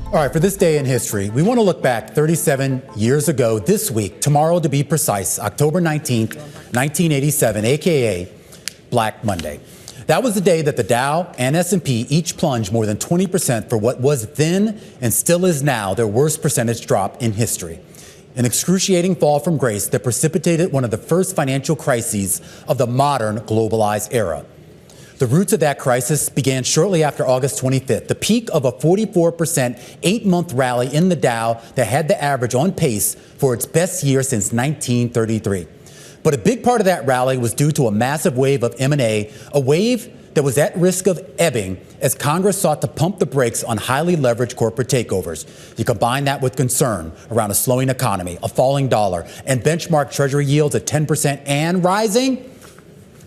All right, for this day in history, we want to look back 37 years ago this week, tomorrow to be precise, October 19th, 1987, a.k.a. Black Monday. That was the day that the Dow and S&P each plunged more than 20% for what was then and still is now their worst percentage drop in history. An excruciating fall from grace that precipitated one of the first financial crises of the modern globalized era. The roots of that crisis began shortly after August 25th, the peak of a 44% 8-month rally in the Dow that had the average on pace for its best year since 1933. But a big part of that rally was due to a massive wave of M&A, a wave that was at risk of ebbing as Congress sought to pump the brakes on highly leveraged corporate takeovers. You combine that with concern around a slowing economy, a falling dollar, and benchmark Treasury yields at 10% and rising,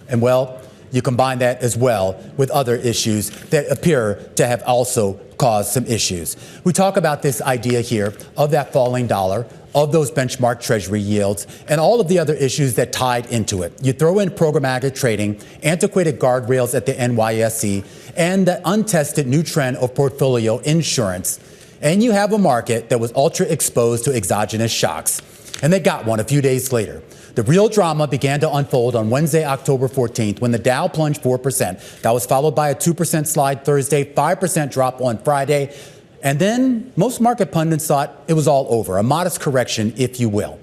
and well, you combine that as well with other issues that appear to have also caused some issues. We talk about this idea here of that falling dollar, of those benchmark Treasury yields, and all of the other issues that tied into it. You throw in programmatic trading, antiquated guardrails at the NYSE, and the untested new trend of portfolio insurance, and you have a market that was ultra exposed to exogenous shocks. And they got one a few days later. The real drama began to unfold on Wednesday, October 14th, when the Dow plunged 4%. That was followed by a 2% slide Thursday, 5% drop on Friday. And then most market pundits thought it was all over, a modest correction, if you will.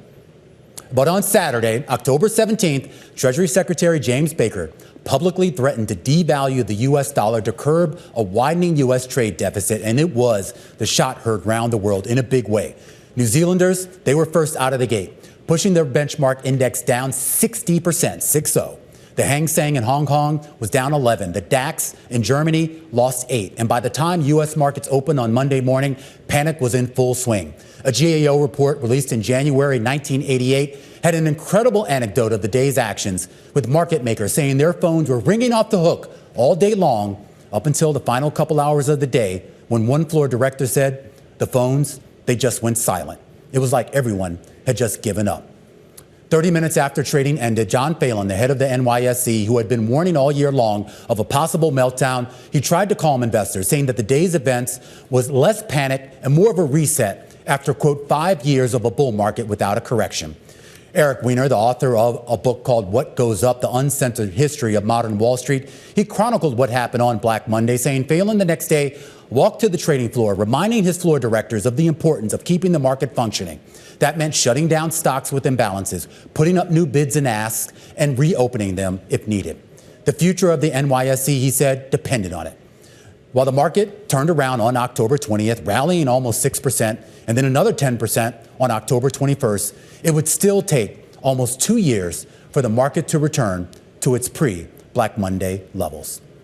But on Saturday, October 17th, Treasury Secretary James Baker publicly threatened to devalue the U.S. dollar to curb a widening U.S. trade deficit, and it was the shot heard round the world in a big way. New Zealanders, they were first out of the gate, pushing their benchmark index down 60%, 6-0. The Hang Seng in Hong Kong was down 11. The DAX in Germany lost 8. And by the time U.S. markets opened on Monday morning, panic was in full swing. A GAO report released in January 1988 had an incredible anecdote of the day's actions, with market makers saying their phones were ringing off the hook all day long up until the final couple hours of the day when one floor director said the phones, they just went silent. It was like everyone had just given up. 30 minutes after trading ended, John Phelan, the head of the NYSE, who had been warning all year long of a possible meltdown, he tried to calm investors, saying that the day's events was less panic and more of a reset after, quote, 5 years of a bull market without a correction. Eric Weiner, the author of a book called What Goes Up, The Uncensored History of Modern Wall Street, he chronicled what happened on Black Monday, saying Phelan the next day walked to the trading floor, reminding his floor directors of the importance of keeping the market functioning. That meant shutting down stocks with imbalances, putting up new bids and asks, and reopening them if needed. The future of the NYSE, he said, depended on it. While the market turned around on October 20th, rallying almost 6%, and then another 10% on October 21st, it would still take almost 2 years for the market to return to its pre-Black Monday levels.